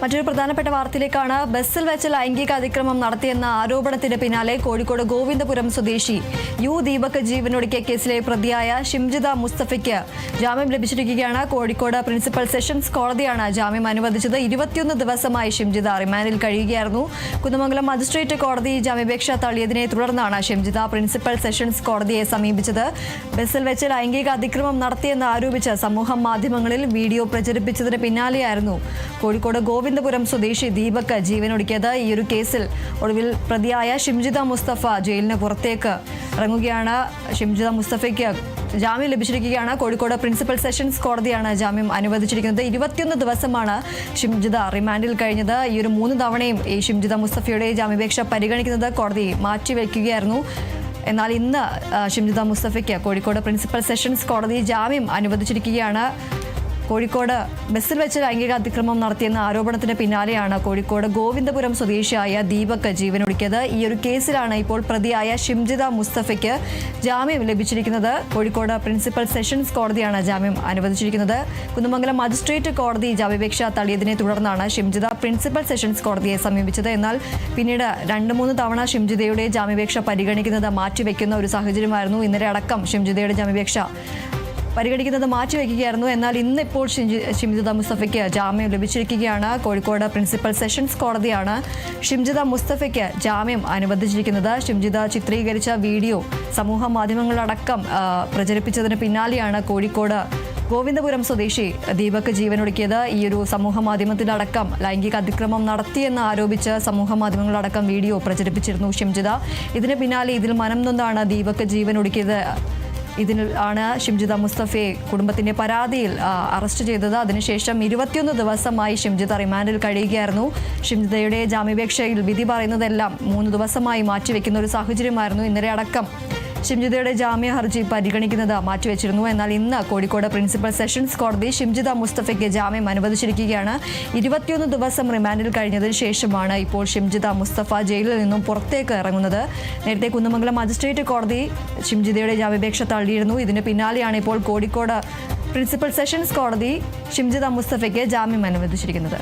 മറ്റൊരു പ്രധാനപ്പെട്ട വാർത്തയിലേക്കാണ്. ബസ്സിൽ വെച്ച് ലൈംഗിക അതിക്രമം നടത്തിയെന്ന ആരോപണത്തിന് പിന്നാലെ കോഴിക്കോട് ഗോവിന്ദപുരം സ്വദേശി യു ദീപക് ജീവനൊടുക്കിയ കേസിലെ പ്രതിയായ ഷിംജിത മുസ്തഫയ്ക്ക് ജാമ്യം ലഭിച്ചിരിക്കുകയാണ്. കോഴിക്കോട് പ്രിൻസിപ്പൽ സെഷൻസ് കോടതിയാണ് ജാമ്യം അനുവദിച്ചത്. 21 ദിവസമായി ഷിംജിത റിമാൻഡിൽ കഴിയുകയായിരുന്നു. കുന്നമംഗലം മജിസ്ട്രേറ്റ് കോടതി ജാമ്യാപേക്ഷ തള്ളിയതിനെ തുടർന്നാണ് ഷിംജിത പ്രിൻസിപ്പൽ സെഷൻസ് കോടതിയെ സമീപിച്ചത്. ബസ്സിൽ വെച്ച് ലൈംഗിക അതിക്രമം നടത്തിയെന്ന് ആരോപിച്ച് സമൂഹ മാധ്യമങ്ങളിൽ വീഡിയോ പ്രചരിപ്പിച്ചതിന് പിന്നാലെയായിരുന്നു കോഴിക്കോട് ഗോവിന്ദപുരം സ്വദേശി ദീപക് ജീവനൊടുക്കിയത്. ഈ ഒരു കേസിൽ ഒടുവിൽ പ്രതിയായ ഷിംജിത മുസ്തഫ ജയിലിന് പുറത്തേക്ക് ഇറങ്ങുകയാണ്. ഷിംജിത മുസ്തഫയ്ക്ക് ജാമ്യം ലഭിച്ചിരിക്കുകയാണ്. കോഴിക്കോട് പ്രിൻസിപ്പൽ സെഷൻസ് കോടതിയാണ് ജാമ്യം അനുവദിച്ചിരിക്കുന്നത്. 21 ദിവസമാണ് ഷിംജിത റിമാൻഡിൽ കഴിഞ്ഞത്. ഈ ഒരു 3 തവണയും ഈ ഷിംജിത മുസ്തഫയുടെ ജാമ്യാപേക്ഷ പരിഗണിക്കുന്നത് കോടതി മാറ്റിവെക്കുകയായിരുന്നു. എന്നാൽ ഇന്ന് ഷിംജിത മുസ്തഫയ്ക്ക് കോഴിക്കോട് പ്രിൻസിപ്പൽ സെഷൻസ് കോടതി ജാമ്യം അനുവദിച്ചിരിക്കുകയാണ്. കോഴിക്കോട് ബസ്സിൽ വെച്ച് ലൈംഗിക അതിക്രമം നടത്തിയെന്ന ആരോപണത്തിന് പിന്നാലെയാണ് കോഴിക്കോട് ഗോവിന്ദപുരം സ്വദേശിയായ ദീപക് ജീവനൊടുക്കിയത്. ഈ ഒരു കേസിലാണ് ഇപ്പോൾ പ്രതിയായ ഷിംജിത മുസ്തഫയ്ക്ക് ജാമ്യം ലഭിച്ചിരിക്കുന്നത്. കോഴിക്കോട് പ്രിൻസിപ്പൽ സെഷൻസ് കോടതിയാണ് ജാമ്യം അനുവദിച്ചിരിക്കുന്നത്. കുന്നമംഗലം മജിസ്ട്രേറ്റ് കോടതി ജാമ്യാപേക്ഷ തള്ളിയതിനെ തുടർന്നാണ് ഷിംജിത പ്രിൻസിപ്പൽ സെഷൻസ് കോടതിയെ സമീപിച്ചത്. എന്നാൽ പിന്നീട് 2-3 തവണ ഷിംജിതയുടെ ജാമ്യാപേക്ഷ പരിഗണിക്കുന്നത് മാറ്റിവെക്കുന്ന ഒരു സാഹചര്യമായിരുന്നു. ഇന്നലെ അടക്കം ഷിംജിതയുടെ ജാമ്യാപേക്ഷ പരിഗണിക്കുന്നത് മാറ്റിവെക്കുകയായിരുന്നു. എന്നാൽ ഇന്നിപ്പോൾ ഷിംജിത മുസ്തഫയ്ക്ക് ജാമ്യം ലഭിച്ചിരിക്കുകയാണ്. കോഴിക്കോട് പ്രിൻസിപ്പൽ സെഷൻസ് കോടതിയാണ് ഷിംജിത മുസ്തഫയ്ക്ക് ജാമ്യം അനുവദിച്ചിരിക്കുന്നത്. ഷിംജിത ചിത്രീകരിച്ച വീഡിയോ സമൂഹ മാധ്യമങ്ങളിലടക്കം പ്രചരിപ്പിച്ചതിന് പിന്നാലെയാണ് കോഴിക്കോട് ഗോവിന്ദപുരം സ്വദേശി ദീപക് ജീവനൊടുക്കിയത്. ഈ ഒരു സമൂഹ മാധ്യമത്തിലടക്കം ലൈംഗിക അതിക്രമം നടത്തിയെന്ന് ആരോപിച്ച് സമൂഹ മാധ്യമങ്ങളിലടക്കം വീഡിയോ പ്രചരിപ്പിച്ചിരുന്നു ഷിംജിത. ഇതിന് പിന്നാലെ ഇതിൽ മനം നൊന്താണ് ദീപക് ജീവനൊടുക്കിയത്. ഇതിൽ ആണ് ഷിംജിത മുസ്തഫയെ കുടുംബത്തിന്റെ പരാതിയിൽ അറസ്റ്റ് ചെയ്തത്. അതിനുശേഷം 21 ദിവസമായി ഷിംജിത റിമാൻഡിൽ കഴിയുകയായിരുന്നു. ഷിംജിതയുടെ ജാമ്യാപേക്ഷയിൽ വിധി പറയുന്നതെല്ലാം 3 ദിവസമായി മാറ്റിവെക്കുന്ന ഒരു സാഹചര്യമായിരുന്നു. ഇന്നലെ അടക്കം ഷിംജിതയുടെ ജാമ്യ ഹർജി പരിഗണിക്കുന്നത് മാറ്റിവെച്ചിരുന്നു. എന്നാൽ ഇന്ന് കോഴിക്കോട് പ്രിൻസിപ്പൽ സെഷൻസ് കോടതി ഷിംജിത മുസ്തഫയ്ക്ക് ജാമ്യം അനുവദിച്ചിരിക്കുകയാണ്. 21 ദിവസം റിമാൻഡിൽ കഴിഞ്ഞതിന് ശേഷമാണ് ഇപ്പോൾ ഷിംജിത മുസ്തഫ ജയിലിൽ നിന്നും പുറത്തേക്ക് ഇറങ്ങുന്നത്. നേരത്തെ കുന്നമംഗലം മജിസ്ട്രേറ്റ് കോടതി ഷിംജിതയുടെ ജാമ്യാപേക്ഷ തള്ളിയിരുന്നു. ഇതിന് പിന്നാലെയാണ് ഇപ്പോൾ കോഴിക്കോട് പ്രിൻസിപ്പൽ സെഷൻസ് കോടതി ഷിംജിത മുസ്തഫയ്ക്ക് ജാമ്യം അനുവദിച്ചിരിക്കുന്നത്.